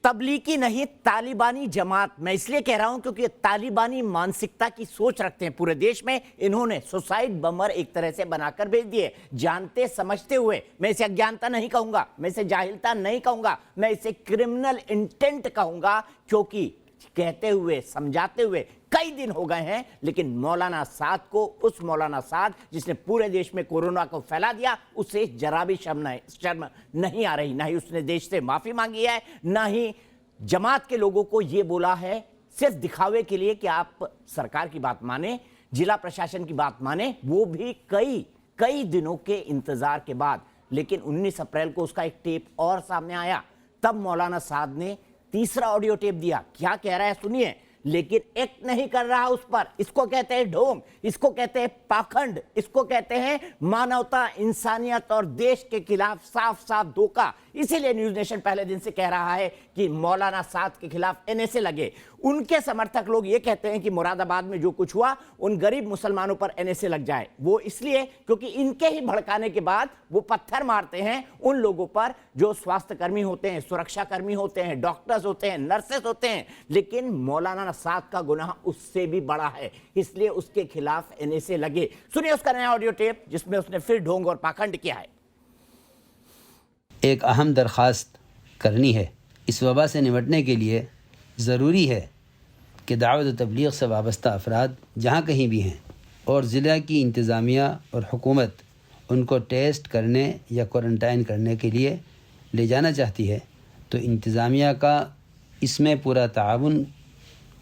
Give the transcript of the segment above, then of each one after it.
तबलीगी नहीं, तालिबानी जमात। मैं इसलिए कह रहा हूं क्योंकि तालिबानी मानसिकता की सोच रखते हैं पूरे देश में। इन्होंने सुसाइड बमर एक तरह से बनाकर भेज दिए, जानते समझते हुए। मैं इसे अज्ञानता नहीं कहूंगा, मैं इसे जाहिलता नहीं कहूंगा, मैं इसे क्रिमिनल इंटेंट कहूंगा, क्योंकि कहते हुए समझाते हुए कई दिन हो गए हैं। लेकिन मौलाना साद को, उस मौलाना साद जिसने पूरे देश में कोरोना को फैला दिया, उसे जरा भी शर्म नहीं आ रही। ना ही उसने देश से माफी मांगी है, ना ही जमात के लोगों को यह बोला है सिर्फ दिखावे के लिए कि आप सरकार की बात माने, जिला प्रशासन की बात माने, वो भी कई दिनों के इंतजार के बाद। लेकिन 19 अप्रैल को उसका एक टेप और सामने आया। तब मौलाना साद ने तीसरा ऑडियो टेप दिया। क्या कह रहा है सुनिए। लेकिन एक्ट नहीं कर रहा उस पर। इसको कहते हैं ढोंग, इसको कहते हैं पाखंड, इसको कहते हैं मानवता, इंसानियत और देश के खिलाफ साफ साफ धोखा। इसीलिए न्यूज नेशन पहले दिन से कह रहा है कि मौलाना साद के खिलाफ एनएसए लगे। उनके समर्थक लोग ये कहते हैं कि मुरादाबाद में जो कुछ हुआ उन गरीब मुसलमानों पर एनएसए लग जाए। वो इसलिए क्योंकि इनके ही भड़काने के बाद वो पत्थर मारते हैं उन लोगों पर जो स्वास्थ्य कर्मी होते हैं, सुरक्षा कर्मी होते हैं, डॉक्टर्स होते हैं, नर्सेस होते हैं। लेकिन मौलाना साद का गुनाह उससे भी बड़ा है, इसलिए उसके खिलाफ एनएसए लगे। सुनिए उसका नया ऑडियो टेप जिसमें उसने फिर ढोंग और पाखंड किया है। एक अहम दरख्वास्त करनी है। इस वबा से निपटने के लिए ज़रूरी है कि दावत व तबलीग से वाबस्ता अफराद जहाँ कहीं भी हैं और ज़िला की इंतज़ामिया और हुकूमत उनको टेस्ट करने या क्वारंटाइन करने के लिए ले जाना चाहती है तो इंतज़ामिया का इसमें पूरा ताउन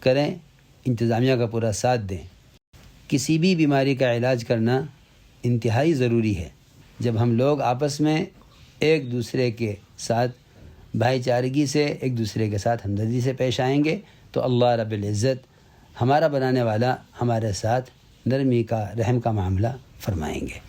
करें, इंतज़ामिया का पूरा साथ दें। किसी भी बीमारी का इलाज करना इंतहाई ज़रूरी है। जब हम लोग आपस में एक दूसरे के साथ भाईचारगी से, एक दूसरे के साथ हमदर्दी से पेश आएंगे तो अल्लाह रब्बुल इज़्ज़त हमारा बनाने वाला हमारे साथ नरमी का, रहम का मामला फरमाएंगे।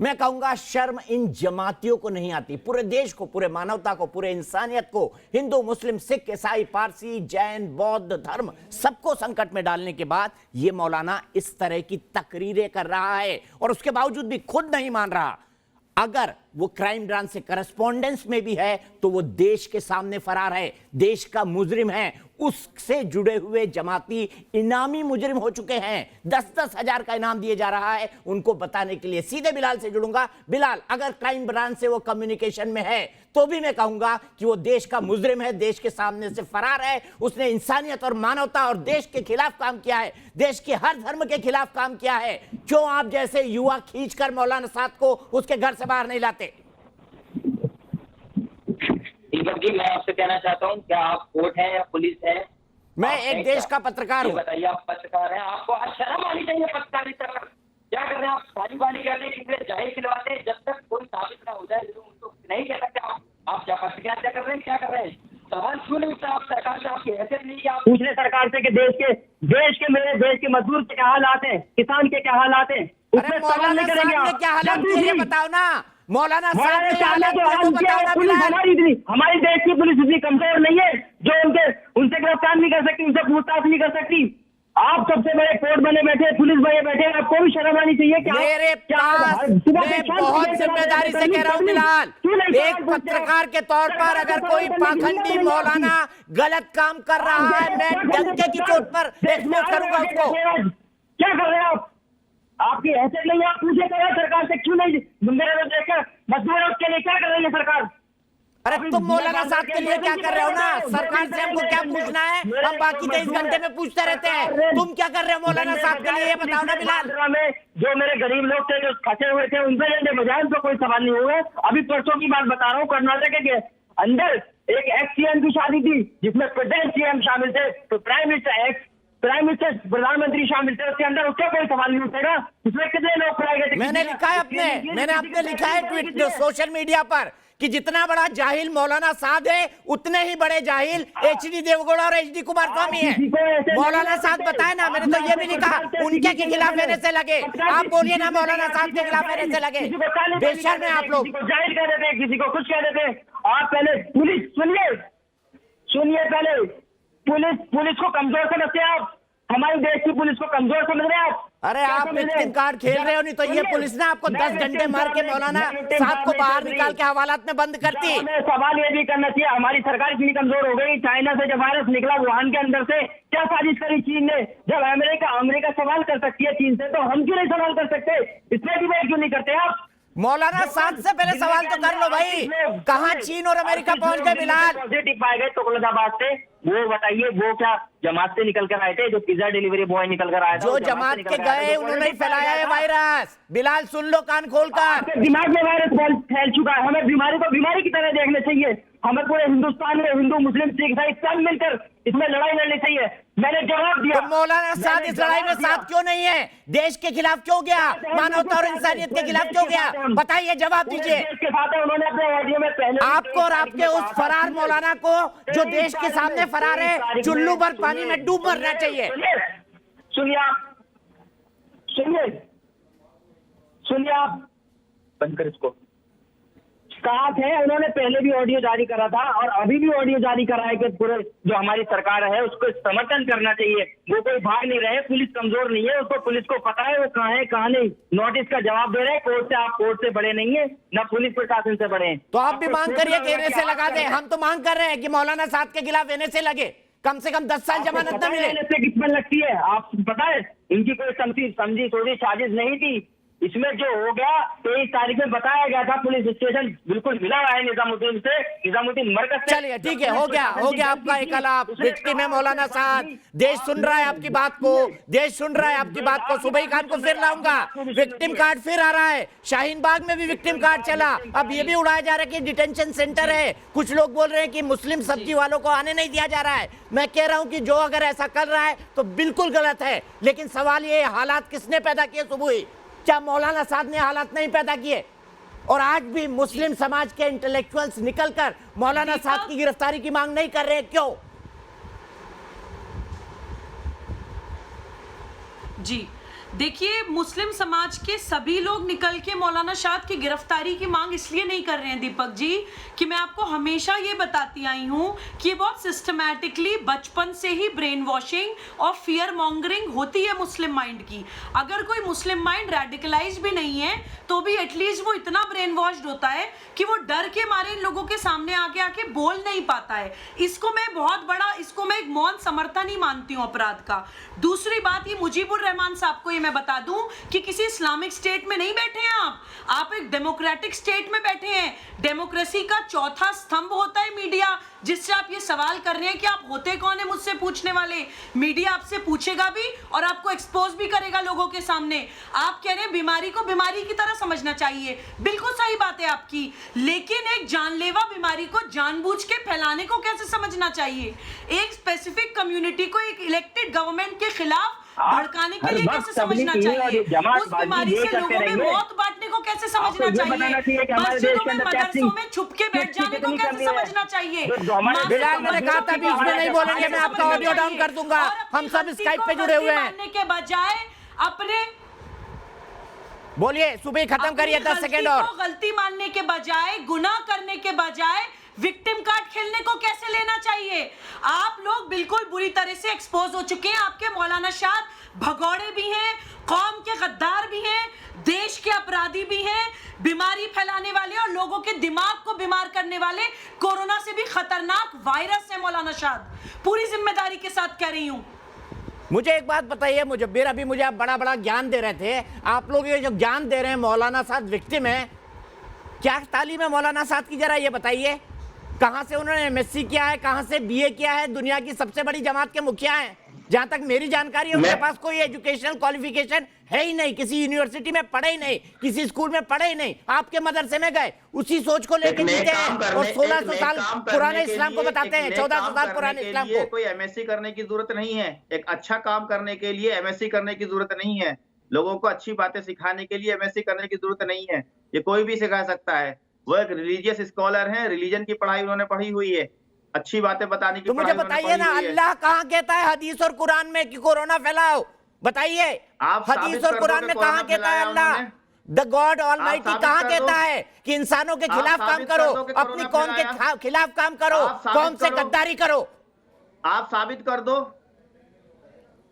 मैं कहूंगा शर्म इन जमातियों को नहीं आती। पूरे देश को, पूरे मानवता को, पूरे इंसानियत को, हिंदू, मुस्लिम, सिख, ईसाई, पारसी, जैन, बौद्ध धर्म, सबको संकट में डालने के बाद ये मौलाना इस तरह की तकरीरें कर रहा है और उसके बावजूद भी खुद नहीं मान रहा। अगर वो क्राइम ब्रांच से करस्पॉन्डेंस में भी है तो वो देश के सामने फरार है, देश का मुजरिम है। उससे जुड़े हुए जमाती इनामी मुजरिम हो चुके हैं। 10-10 हजार का इनाम दिए जा रहा है उनको बताने के लिए। सीधे बिलाल से जुड़ूंगा। बिलाल, अगर क्राइम ब्रांच से वो कम्युनिकेशन में है तो भी मैं कहूंगा कि वो देश का मुजरिम है, देश के सामने से फरार है। उसने इंसानियत और मानवता और देश के खिलाफ काम किया है, देश के हर धर्म के खिलाफ काम किया है। क्यों आप जैसे युवा खींचकर मौलाना साद को उसके घर से बाहर नहीं लाते? जी, मैं आपसे कहना चाहता हूँ, क्या आप कोर्ट हैं या पुलिस है? मैं एक देश का पत्रकार हूँ। बताइए, आप पत्रकार हैं, आपको शर्म आनी चाहिए पत्रकारिता पर। क्या कर रहे हैं आप? साझेदारी करने के लिए जाहिर खिलवाते हैं। जब तक कोई साबित ना हो जाए तो नहीं कह सकते आप क्या पत्रकारिता कर रहे हैं, क्या कर रहे हैं? सवाल क्यों नहीं उठता आप सरकार से? आपकी हैसियत नहीं कि आप पूछ रहे सरकार से कि मेरे देश के मजदूर के क्या हालात हैं, किसान के क्या हालात हैं? अरे मौलाना साहब ने क्या हालात किए ये बताओ ना। मौलाना साहब ने हालात किए वो बताओ ना बिलाल। हमारी देश की पुलिस इतनी कमजोर नहीं है जो उनसे गिरफ्तार नहीं कर सकती, उनसे पूछताछ नहीं कर सकती। आप सबसे बड़े कोर्ट बने बैठे, पुलिस बने बैठे, आपको भी शर्म आनी चाहिए। क्या मेरे पास, मैं बहुत जिम्मेदारी से कह रहा हूँ बिलाल, एक पत्रकार के तौर पर अगर कोई पाखंडी मौलाना गलत काम कर रहा है, मैं डंके की चोट पर एक्सपोज करूंगा उसको। क्या कर रहे हैं आप? आपकी हैसियत नहीं है, आप पूछे करें सरकार से क्यों नहीं? मेरे देखकर मजबूर है, उसके लिए क्या कर रही है सरकार? अरे तुम मौलाना साहब के लिए क्या कर रहे हो ना? सरकार से हमको क्या पूछना है? हम बाकी 23 घंटे में पूछते रहते हैं। तुम क्या कर रहे हो मौलाना साहब के लिए ये बताओ ना बिलाल। जो मेरे गरीब लोग थे जो फंसे हुए थे उनसे लेने बजाय उनको कोई सवाल नहीं हुआ। अभी परसों की बात बता रहा हूँ, कर्नाटक के अंदर एक एक्स सीएम की शादी थी जिसमें प्रेजेंट सीएम शामिल थे, तो प्राइम मिनिस्टर प्रधानमंत्री शामिल थे। उसके अंदर उसका कोई सवाल नहीं उठेगा। उसमें कितने लोग पढ़ाए गए थे? मैंने अपने लिखा है ट्वीट सोशल मीडिया पर कि जितना बड़ा जाहिल मौलाना साद है उतने ही बड़े जाहिल एचडी देवगौड़ा और एचडी कुमारस्वामी है। मौलाना साद बताए ना, मैंने तो ये भी लिखा उनके के खिलाफ एनएसए लगे। आप बोलिए ना मौलाना साद के खिलाफ एनएसए लगे। बेशर्म है आप लोग। जाहिल कह देते, किसी को कुछ कह देते। आप पहले पुलिस सुनिए पहले पुलिस को कमजोर समझते हैं आप। हमारे देश की पुलिस को कमजोर समझ रहे हैं आप। अरे क्या आप समझ रहे विक्टिम हैं? कार्ड खेल रहे हो, नहीं तो ये सुनिए, पुलिस ने आपको मैं 10 घंटे victim मार के कार्ड मौलाना मैं victim साहब को कार्ड बाहर नहीं निकाल रही। के हवालात में बंद करती। हमें सवाल ये भी करना चाहिए, हमारी सरकार इतनी कमजोर हो गई, चाइना से जब वायरस निकला वुहान के अंदर से, क्या साजिश करी चीन ने? जब अमेरिका सवाल कर सकती है चीन से, तो हम क्यों नहीं सवाल कर सकते? इसमें डिबेट क्यों नहीं करते आप? मौलाना साहब से पहले सवाल तो कर लो भाई, कहाँ चीन और अमेरिका पहुंच गए बिलाल? पॉजिटिव पाए गए तुगलकाबाद से, वो बताइए, वो क्या जमात से निकल कर आए थे? जो पिज्जा डिलीवरी बॉय निकल कर आया था, जो वो जमात से निकल के कर आया था, गए जो उन्होंने ही पॉजिटिव फैलाया है पाया गया था। वायरस। बिलाल सुन लो कान खोलकर। आपके दिमाग में वायरस फैल चुका है, हमें बीमारी को बीमारी की तरह देखना चाहिए। हमें पूरे हिंदुस्तान में हिंदू मुस्लिम सिख ईसाई सब मिलकर इसमें लड़ाई लड़नी चाहिए। मैंने जवाब दिया। तो मौलाना साहब इस लड़ाई में साथ क्यों नहीं है? देश के खिलाफ क्यों गया? मानवता और इंसानियत के खिलाफ क्यों गया? बताइए, जवाब दीजिए। देश के साथ है, उन्होंने अपने ऑडियो में पहले आपको और आपके उस फरार मौलाना को, जो देश के सामने फरार है, चुल्लू भर पानी में डूब मरना चाहिए। सुनिए आप, सुनिए आप, बंद कर इसको। साथ है, उन्होंने पहले भी ऑडियो जारी करा था और अभी भी ऑडियो जारी करा है कि पूरे जो हमारी सरकार है उसको समर्थन करना चाहिए। वो कोई भाग नहीं रहे, पुलिस कमजोर नहीं है, उसको पुलिस को पता है वो कहाँ है कहाँ नहीं। नोटिस का जवाब दे रहे हैं कोर्ट से, आप कोर्ट से बड़े नहीं है, ना पुलिस प्रशासन से बड़े हैं। तो आप भी मांग करिए कि एनएसए लगा दे। हम तो मांग कर रहे हैं कि मौलाना साहब के खिलाफ एनएसए लगे, कम से कम 10 साल जमानत न मिले। एनएसए किसमें लगती है आप पता है? इनकी कोई समझी सोची साजिश नहीं थी। इसमें जो हो गया 23 तारीख में बताया गया था, पुलिस स्टेशन बिल्कुल मिला हुआ है निजामुद्दीन से, निजामुद्दीन मरकज से। चलिए ठीक है, हो गया आपका एक अलाप। विक्टिम है मौलाना साहब, देश सुन रहा है आपकी बात को, देश सुन रहा है आपकी बात को। सुबह खान को फिर लाऊंगा, विक्टिम कार्ड फिर आ रहा है। शाहीन बाग में भी विक्टिम कार्ड चला, अब ये भी उड़ाया जा रहा है कि डिटेंशन सेंटर है। कुछ लोग बोल रहे हैं कि मुस्लिम सब्जी वालों को आने नहीं दिया जा रहा है। मैं कह रहा हूं कि जो अगर ऐसा कर रहा है तो बिल्कुल गलत है, लेकिन सवाल ये हालात किसने पैदा किए? सुबह ही क्या मौलाना साहब ने हालात नहीं पैदा किए? और आज भी मुस्लिम समाज के इंटेलेक्चुअल्स निकलकर मौलाना साहब की गिरफ्तारी की मांग नहीं कर रहे, क्यों? जी देखिए, मुस्लिम समाज के सभी लोग निकल के मौलाना शाद की गिरफ्तारी की मांग इसलिए नहीं कर रहे हैं दीपक जी कि मैं आपको हमेशा ये बताती आई हूं कि ये बहुत सिस्टमैटिकली बचपन से ही ब्रेन वॉशिंग और फियर मॉन्गरिंग होती है मुस्लिम माइंड की। अगर कोई मुस्लिम माइंड रेडिकलाइज भी नहीं है तो भी एटलीस्ट वो इतना ब्रेन वॉश्ड होता है कि वो डर के मारे इन लोगों के सामने आके बोल नहीं पाता है। इसको मैं एक मौन समर्थन ही मानती हूँ अपराध का। दूसरी बात, ये मुजीबुर रहमान साहब को मैं बता दूं कि किसी इस्लामिक स्टेट में नहीं बैठे हैं आप एक डेमोक्रेटिक स्टेट में बैठे हैं। डेमोक्रेसी का चौथा स्तंभ होता है मीडिया, जिससे आप ये सवाल कर रहे हैं कि आप होते कौन है मुझसे पूछने वाले। मीडिया आपसे पूछेगा भी और आपको एक्सपोज भी करेगा लोगों के सामने। आप कह रहे हैं बीमारी को बीमारी की तरह समझना चाहिए, बिल्कुल सही बात है आपकी, लेकिन एक जानलेवा बीमारी को जानबूझ के फैलाने को कैसे समझना चाहिए? एक स्पेसिफिक कम्युनिटी को एक इलेक्टेड गवर्नमेंट के खिलाफ भड़काने के लिए कैसे समझना चाहिए? उस बीमारी से लोगों में मौत बांटने को कैसे समझना चाहिए? मस्जिदों में मदरसों में छुप के बैठ जाने को कैसे समझना चाहिए? बिलाल, मैंने कहा था बीच में नहीं बोलेंगे, मैं आपका ऑडियो डाउन कर दूंगा। हम सब स्काइप पे जुड़े हुए हैं। के बजाय अपने बोलिए, सुबह खत्म करिए, 10 सेकंड और। गलती मानने के बजाय, गुनाह करने के बजाय विक्टिम कार्ड खेलने को कैसे लेना चाहिए? आप लोग बिल्कुल बुरी तरह से एक्सपोज हो चुके हैं। आपके मौलाना शाद भगौड़े भी हैं, कौम के गद्दार भी हैं, देश के अपराधी भी हैं, बीमारी फैलाने वाले और लोगों के दिमाग को बीमार करने वाले कोरोना से भी खतरनाक वायरस है मौलाना शाद। पूरी जिम्मेदारी के साथ कह रही हूं। मुझे एक बात बताइए, मुझे आप बड़ा बड़ा ज्ञान दे रहे थे। आप लोग ये जो ज्ञान दे रहे हैं मौलाना साहब विक्टिम है, क्या तालीम है मौलाना साहब की? जरा ये बताइए, कहां से उन्होंने एमएससी किया है, कहां से बीए किया है? दुनिया की सबसे बड़ी जमात के मुखिया हैं, जहां तक मेरी जानकारी है। उनके पास कोई एजुकेशनल क्वालिफिकेशन है ही नहीं, किसी यूनिवर्सिटी में पढ़े ही नहीं, किसी स्कूल में पढ़े ही नहीं। आपके मदरसे में गए, उसी सोच को लेकर जीते हैं और 1600 साल पुराने इस्लाम को बताते हैं, 1400 साल पुराने इस्लाम को। कोई एमएससी करने की जरूरत नहीं है। एक अच्छा काम करने के लिए एमएससी करने की जरूरत नहीं है। लोगों को अच्छी बातें सिखाने के लिए एमएससी करने की जरूरत नहीं है। ये कोई भी सिखा सकता है। वो एक रिलीजियस स्कॉलर हैं, रिलीजन की पढ़ाई उन्होंने पढ़ी हुई है, अच्छी बातें बताने की। तो मुझे बताइए ना, अल्लाह कहाँ कहता है हदीस और कुरान में कि कोरोना फैलाओ? बताइए, हदीस और कुरान में कहाँ कहता है अल्लाह द गॉड ऑलमाइटी कहाँ कहता है कि इंसानों के खिलाफ काम करो, अपनी कौम के खिलाफ काम करो, कौम से गद्दारी करो? आप साबित कर दो।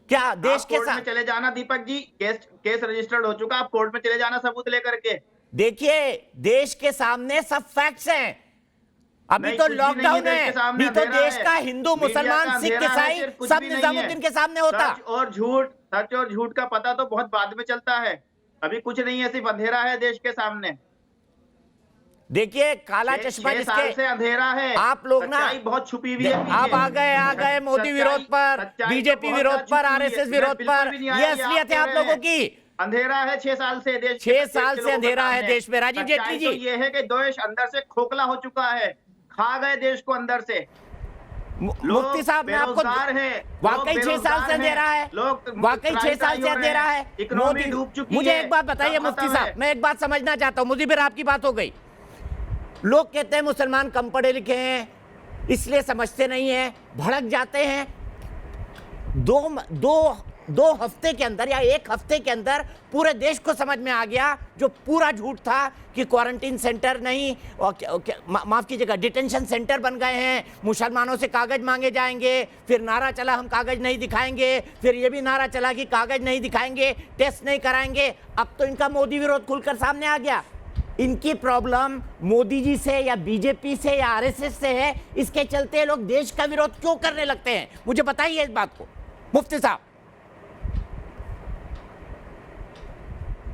क्या देश आप के कोर्ट में साथ? चले जाना दीपक जी, केस रजिस्टर्ड हो चुका, आप कोर्ट में चले जाना सबूत लेकर के। देखिए, देश के सामने सब फैक्ट्स हैं। अभी नहीं, तो कुछ भी नहीं है लॉकडाउन देश है, के सामने, नहीं तो अंधेरा देश है। का हिंदू मीडिया मुसलमान का सिख अंधेरा है, ईसाई फिर कुछ सब भी नहीं निजामुद्दीन है। के सामने होता। सच और झूठ का पता तो बहुत बाद में चलता है, अभी कुछ नहीं है, सिर्फ अंधेरा है देश के सामने। देखिए, काला चश्मा 6 साल से जिसके अंधेरा है, आप लोग ना सच्चाई बहुत छुपी हुई है आप आ गए मोदी विरोध पर, बीजेपी विरोध पर, आरएसएस विरोध पर, ये असलियत है आप लोगों की। अंधेरा है 6 साल से देश 6 साल से अंधेरा है देश में। राजीव जेटली तो जी, ये है कि देश अंदर से खोखला हो चुका है, खा गए देश को अंदर से। मुफ्ती साहब, मैं आपको बेरोजगार है, वाकई 6 साल से अंधेरा है, वाकई 6 साल से अंधेरा है। इकोनॉमी डूब चुकी है। मुझे एक बात बताइए मुफ्ती साहब, मैं एक बात समझना चाहता हूँ, मुझे फिर आपकी बात हो गई। लोग कहते हैं मुसलमान कम पढ़े लिखे हैं, इसलिए समझते नहीं है, भड़क जाते हैं। दो हफ्ते के अंदर या 1 हफ्ते के अंदर पूरे देश को समझ में आ गया जो पूरा झूठ था कि क्वारंटीन सेंटर नहीं, माफ कीजिएगा, डिटेंशन सेंटर बन गए हैं, मुसलमानों से कागज मांगे जाएंगे, फिर नारा चला हम कागज नहीं दिखाएंगे, फिर ये भी नारा चला कि कागज नहीं दिखाएंगे, टेस्ट नहीं कराएंगे। अब तो इनका मोदी विरोध खुलकर सामने आ गया। इनकी प्रॉब्लम मोदी जी से या बीजेपी से या आरएसएस से है, इसके चलते लोग देश का विरोध क्यों करने लगते हैं? मुझे बताइए इस बात को मुफ्ती साहब।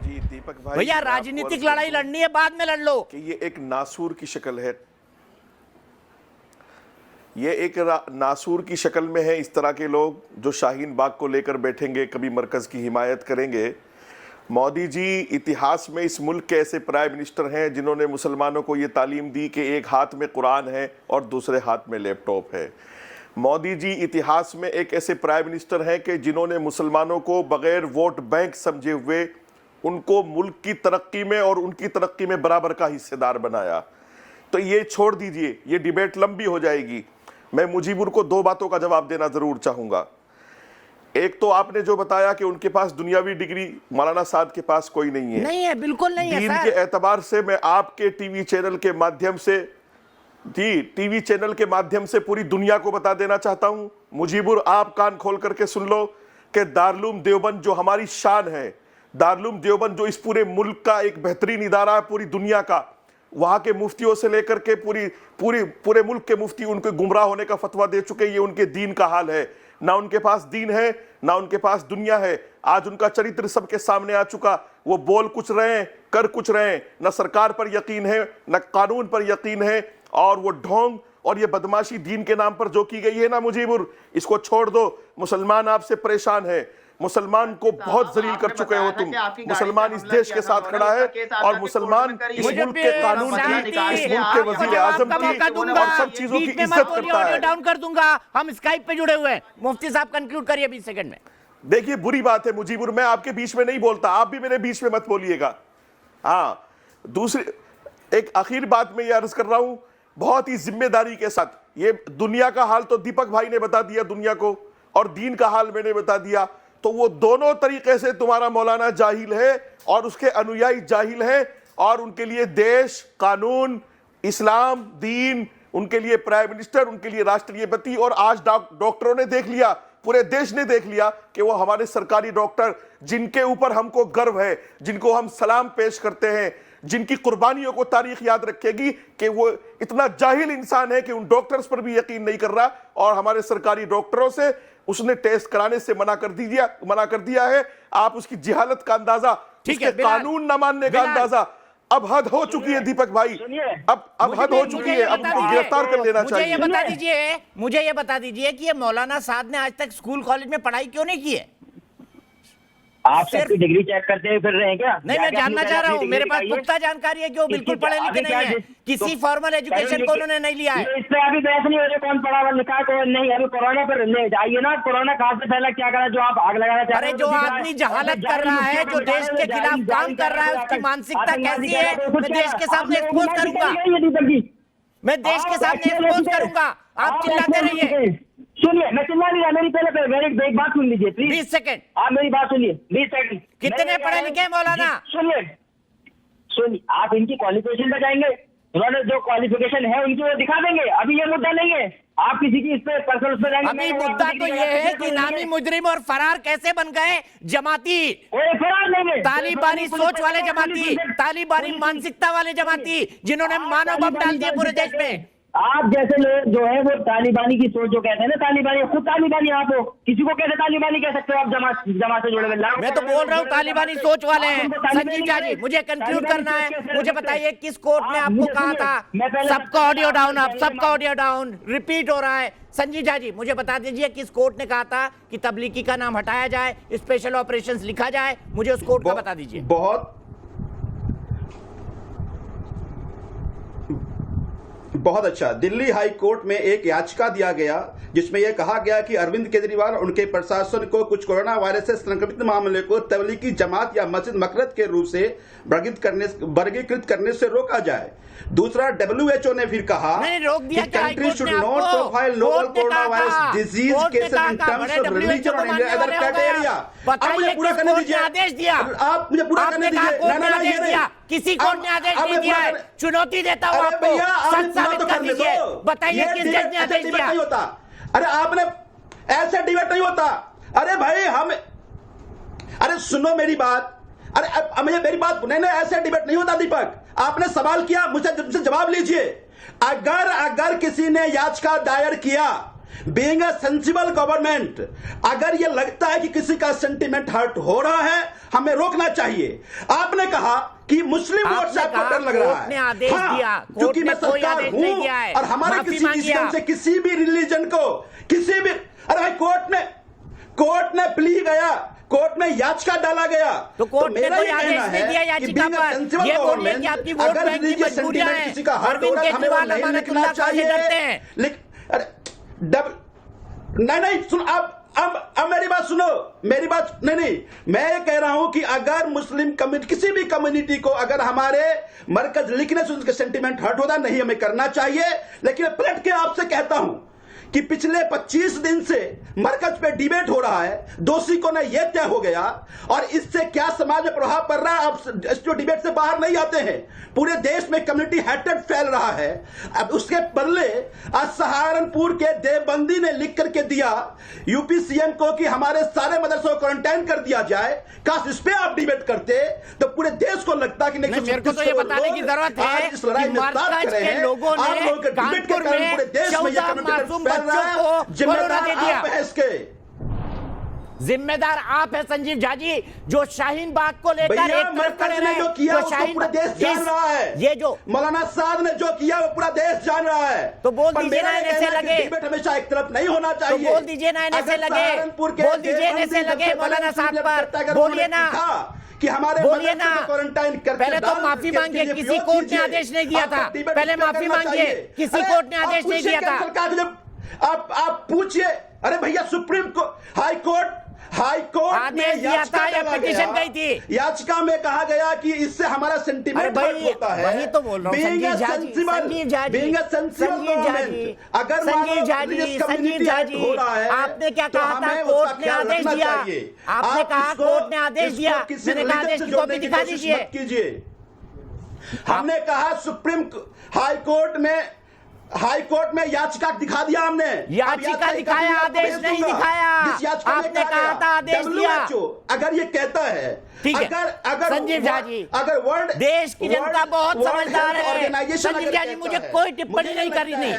जी दीपक भाई, भैया, मैं आपको राजनीतिक अर्ज लड़ाई करता हूं लड़नी है, बाद में लड़ लो। कि ये एक नासूर की शक्ल है, ये एक नासूर की शक्ल में है। इस तरह के लोग जो शाहीन बाग को लेकर बैठेंगे, कभी मरकज की हिमायत करेंगे। मोदी जी इतिहास में इस मुल्क के ऐसे प्राइम मिनिस्टर हैं जिन्होंने मुसलमानों को ये तालीम दी कि एक हाथ में कुरान है और दूसरे हाथ में लैपटॉप है। मोदी जी इतिहास में एक ऐसे प्राइम मिनिस्टर हैं कि जिन्होंने मुसलमानों को बगैर वोट बैंक समझे हुए उनको मुल्क की तरक्की में और उनकी तरक्की में बराबर का हिस्सेदार बनाया। तो ये छोड़ दीजिए, ये डिबेट लंबी हो जाएगी। मैं मुजीबुर को 2 बातों का जवाब देना जरूर चाहूंगा। एक तो आपने जो बताया कि उनके पास दुनियावी डिग्री मौलाना साद के पास कोई नहीं है। नहीं है, बिल्कुल नहीं है दीन सर। के एतबार से मैं आपके टीवी चैनल के माध्यम से टीवी चैनल के माध्यम से पूरी दुनिया को बता देना चाहता हूं, मुजीबुर आप कान खोल करके सुन लो कि दारुल देवबंद जो हमारी शान है, दारुल देवबंद जो इस पूरे मुल्क का एक बेहतरीन इदारा है पूरी दुनिया का, वहां के मुफ्तियों से लेकर के पूरे मुल्क के मुफ्ती उनको गुमराह होने का फतवा दे चुके। ये उनके दीन का हाल है, ना उनके पास दीन है ना उनके पास दुनिया है। आज उनका चरित्र सबके सामने आ चुका। वो बोल कुछ रहे हैं, कर कुछ रहे हैं, न सरकार पर यकीन है न कानून पर यकीन है, और वो ढोंग और ये बदमाशी दीन के नाम पर जो की गई है ना मुजीबुर, इसको छोड़ दो। मुसलमान आपसे परेशान है, मुसलमान को बहुत जलील कर चुके हो तुम। मुसलमान इस देश के साथ खड़ा है और मुसलमान इस मुल्क के कानून की, इस मुल्क के वजीर आजम की और सब चीजों की इज्जत करता है। डाउन कर दूंगा, हम स्काइप पे जुड़े हुए हैं। मुफ्ती साहब कंक्लूड करिए 20 सेकंड में। देखिए, बुरी बात है मुजीबुर, मैं आपके बीच में नहीं बोलता, आप भी मेरे बीच में मत बोलिएगा। हाँ, दूसरी एक आखिर बात मैं ये अर्ज कर रहा हूं बहुत ही जिम्मेदारी के साथ। ये दुनिया का हाल तो दीपक भाई ने बता दिया दुनिया को, और दीन का हाल मैंने बता दिया। तो वो दोनों तरीके से तुम्हारा मौलाना जाहिल है और उसके अनुयायी जाहिल हैं, और उनके लिए देश, कानून, इस्लाम, दीन, उनके लिए प्राइम मिनिस्टर, उनके लिए राष्ट्रपति। और आज डॉक्टरों ने देख लिया, पूरे देश ने देख लिया कि वो हमारे सरकारी डॉक्टर जिनके ऊपर हमको गर्व है, जिनको हम सलाम पेश करते हैं, जिनकी कुर्बानियों को तारीख याद रखेगी, कि वो इतना जाहिल इंसान है कि उन डॉक्टर्स पर भी यकीन नहीं कर रहा, और हमारे सरकारी डॉक्टरों से उसने टेस्ट कराने से मना कर दिया है। आप उसकी जिहालत का अंदाजा, ठीक है, उसके कानून न मानने का अंदाजा, अब हद हो चुकी है दीपक भाई, अब हद हो चुकी है, अब गिरफ्तार कर लेना चाहिए। मुझे ये बता दीजिए कि ये मौलाना साद ने आज तक स्कूल कॉलेज में पढ़ाई क्यों नहीं की है? आप सबकी डिग्री चेक करते फिर रहे हैं क्या? नहीं, मैं जानना चाह रहा हूँ, मेरे पास पुख्ता जानकारी है कि वो बिल्कुल पढ़े लिखे नहीं है, किसी फॉर्मल एजुकेशन को उन्होंने नहीं लिया है। इस पे अभी बहस नहीं हो रही कौन पढ़ा हुआ लिखा है कौन नहीं। अभी कोरोना पर जाइए ना, कोरोना कहाँ से फैला, क्या करा, जो आप आग लगाना चाह रहे अरे जो आदमी जहालत कर रहा है, जो देश के खिलाफ काम कर रहा है, उसकी मानसिकता कैसी है, मैं देश के सामने एक्सपोज करूंगा, मैं देश के सामने एक्सपोज करूंगा। आप चिल्लाते रहिए। सुनिए, मैं चिल्ला नहीं रहा, मेरी पहले मेरी एक बात सुन लीजिए प्लीज। 20 सेकंड आप मेरी बात सुनिए, 20 सेकंड। कितने पढ़े लिखे मौलाना? सुनिए, आप इनकी क्वालिफिकेशन पे जाएंगे, उन्होंने जो क्वालिफिकेशन है उनकी वो दिखा देंगे। अभी ये मुद्दा नहीं है, आप किसी की इस पे पर्सनल पे जाएंगे। अभी मुद्दा तो ये है कि नामी मुजरिम और फरार कैसे बन गए जमाती, फरार नहीं है, तालिबानी सोच वाले जमाती, तालिबानी मानसिकता वाले जमाती, जिन्होंने मानव बम डाल दिए पूरे देश में। आप जैसे लोग जो है वो तालिबानी की सोच जो कहते हैं ना, तालिबानी, खुद तालिबानी आप हो, किसी को कैसे तालिबानी कह सकते हो आप? जमात से जुड़े हुए लोग। मैं तो बोल रहा हूँ तालिबानी सोच वाले हैं। संजीव झा जी, मुझे कंक्लूड करना है, मुझे बताइए किस कोर्ट ने आपको कहा था सबका ऑडियो डाउन, अब सबका ऑडियो डाउन रिपीट हो रहा है। संजीव झा जी, मुझे बता दीजिए किस कोर्ट ने कहा था कि तबलीगी का नाम हटाया जाए, स्पेशल ऑपरेशंस लिखा जाए, मुझे उस कोर्ट का बता दीजिए। बहुत अच्छा। दिल्ली हाई कोर्ट में एक याचिका दिया गया जिसमें यह कहा गया कि अरविंद केजरीवाल और उनके प्रशासन को कुछ कोरोना वायरस से संक्रमित मामले को तबलीगी जमात या मस्जिद मकरत के रूप से वर्गीकृत करने से रोका जाए। दूसरा, WHO ने फिर कहा कि country should not profile novel corona virus disease cases in terms of religion और अदर क्राइटेरिया। आप मुझे पूरा करने दीजिए, आदेश दिया, आप मुझे पूरा करने दीजिए। किसी कोर्ट ने आदेश नहीं दिया है, चुनौती देता हूं आपको, सच साबित कर दीजिए, बताइए किस जज ने आदेश दिया। नहीं होता, अरे आपने ऐसे डिबेट नहीं होता। अरे भाई अरे सुनो मेरी बात, अरे मुझे मेरी बात नहीं, ऐसे डिबेट नहीं होता। दीपक, आपने सवाल किया, मुझसे जवाब लीजिए। अगर किसी ने याचिका दायर किया, बीइंग अ सेंसिबल गवर्नमेंट, अगर ये लगता है कि किसी का सेंटिमेंट हर्ट हो रहा है, हमें रोकना चाहिए। आपने कहा कि मुस्लिम वोट से आपको डर लग रहा है। आदेश दिया, क्योंकि मैं सरकार हूं और हमारे किसी डिसीजन से किसी भी रिलीजन को किसी भी, अरे भाई कोर्ट ने प्ली गया, कोर्ट में याचिका डाला गया, तो कोर्ट ने कोई आदेश नहीं दिया याचिका पर। ये बोलिए कि आपकी वोट बैंक की मजबूरियां हैं, किसी का हर्ट हो रहा है, हमें वो नहीं लिखना चाहिए। नहीं सुन, अब मेरी बात सुनो, मेरी बात नहीं, मैं ये कह रहा हूं कि अगर मुस्लिम कम्युनिटी, किसी भी कम्युनिटी को अगर हमारे मरकज लिखने से उनके सेंटिमेंट हर्ट होता नहीं, हमें करना चाहिए। लेकिन पलट के आपसे कहता हूं कि पिछले 25 दिन से मरकज पे डिबेट हो रहा है, दोषी को ना यह तय हो गया, और इससे क्या समाज में प्रभाव पड़ रहा है, आप जो डिबेट से बाहर नहीं आते हैं। पूरे देश में कम्युनिटी हेटेड फैल रहा है। अब उसके बदले आज सहारनपुर के देवबंदी ने लिख करके दिया यूपी सीएम को कि हमारे सारे मदरसों को क्वारंटाइन कर दिया जाए। काश इस पे आप डिबेट करते तो पूरे देश को लगता कि नहीं, मेरे को तो ये बताने की जरूरत है इस लड़ाई में साथ खड़े हैं। लोगों ने आप लोगों के डिबेट के कारण पूरे देश में ये कम्युनिटी फैल रहा है। जिम्मेदार आप हैं इसके, जिम्मेदार आप है संजीव झा जी, जो शाहीन बाग को लेकर एक तरफ खड़े रहे, जो किया वो पूरा देश जान रहा है। ये जो मौलाना साद ने जो किया वो पूरा देश जान रहा है। तो बोल दीजिए ना, ऐसे लगे डिबेट हमेशा एक तरफ नहीं होना चाहिए। तो बोल दीजिए ना, ऐसे लगे, बोल दीजिए ऐसे लगे मौलाना साद पर, बोलिए ना कि हमारे बोलिए ना, क्वारंटाइन करके पहले तो माफी मांगिए, किसी कोर्ट ने आदेश नहीं दिया था, पहले माफी मांगिए, किसी कोर्ट ने आदेश नहीं दिया था। आप पूछिए, अरे भैया सुप्रीम कोर्ट, हाई कोर्ट आदेश दिया था या पिटीशन गई थी? याचिका में कहा गया कि इससे हमारा सेंटिमेंट हर्ट होता है। वही तो बोल रहा हूं संजीव झा जी, अगर संजीव झा जी आपने क्या कहा था? कोर्ट ने आदेश दिया, आपने कहा कोर्ट ने आदेश दिया, मैंने कहा आदेश की कॉपी दिखा दीजिए। हमने कहा सुप्रीम हाई कोर्ट में याचिका दिखा दिया, हमने याचिका दिखाया, आदेश नहीं दिखाया। आपने कहा था आदेश दिया। अगर ये कहता है, ठीक है, अगर संजीव झा जी, अगर वर्ल्ड देश की जनता बहुत समझदार है। संजीव झा जी, मुझे कोई टिप्पणी नहीं करनी नहीं,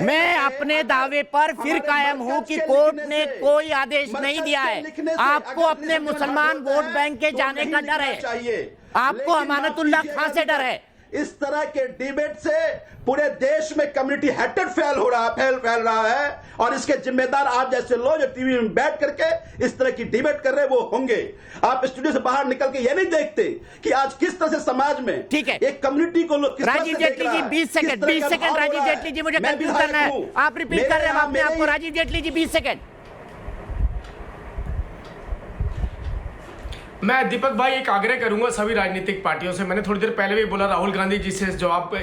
मैं अपने दावे पर फिर कायम हूं कि कोर्ट ने कोई आदेश नहीं दिया है। आपको अपने मुसलमान वोट बैंक के जाने का डर है, आपको अमानतुल्लाह खां से डर है। इस तरह के डिबेट से पूरे देश में कम्युनिटी हेटेड फैल रहा है, और इसके जिम्मेदार आप जैसे लोग जो टीवी में बैठ करके इस तरह की डिबेट कर रहे हैं वो होंगे। आप स्टूडियो से बाहर निकल के ये नहीं देखते कि आज किस तरह से समाज में, ठीक है, एक कम्युनिटी को लोग राजीव जेटली जी 20 सेकंड राजीव जेटली जी, मुझे कंफ्यूज करना है, आप रिपीट कर रहे हैं अपने आपको। राजीव जेटली जी 20 सेकंड। मैं दीपक भाई एक आग्रह करूंगा सभी राजनीतिक पार्टियों से। मैंने थोड़ी देर पहले भी बोला, राहुल गांधी जी से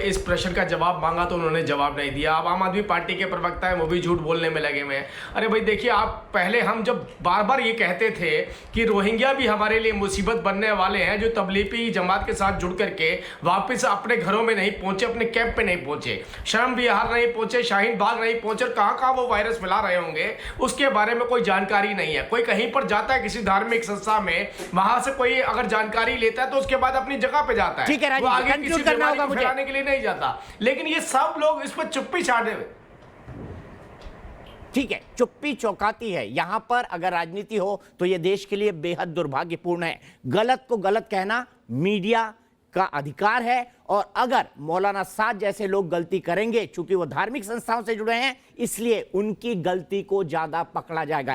इस प्रश्न का जवाब मांगा तो उन्होंने जवाब नहीं दिया। अब आम आदमी पार्टी के प्रवक्ता है, वो भी झूठ बोलने में लगे हुए हैं। अरे भाई देखिए, आप पहले हम जब बार बार ये कहते थे कि रोहिंग्या भी हमारे लिए मुसीबत बनने वाले हैं, जो तबलीगी जमात के साथ जुड़ करके वापस अपने घरों में नहीं पहुंचे, अपने कैंप पे नहीं पहुंचे, शर्म विहार नहीं पहुंचे, शाहीन बाग नहीं पहुंचे, कहाँ कहाँ वो वायरस फैला रहे होंगे उसके बारे में कोई जानकारी नहीं है। कोई कहीं पर जाता है किसी धार्मिक संस्था में, वहां से कोई अगर जानकारी लेता है तो उसके बाद अपनी जगह पे जाता है। ठीक है राजीव, वो आगे कंक्लूड किसी करना बीमारी होगा को मुझे। फैलाने के लिए नहीं जाता। लेकिन ये सब लोग इस पर चुप्पी छाड़े हुए। ठीक है, चुप्पी चौंकाती है। यहां पर अगर राजनीति हो तो यह देश के लिए बेहद दुर्भाग्यपूर्ण है। गलत को गलत कहना मीडिया का अधिकार है, और अगर मौलाना साद जैसे लोग गलती करेंगे, चूंकि वो धार्मिक संस्थाओं से जुड़े हैं, इसलिए उनकी गलती को ज्यादा पकड़ा जाएगा।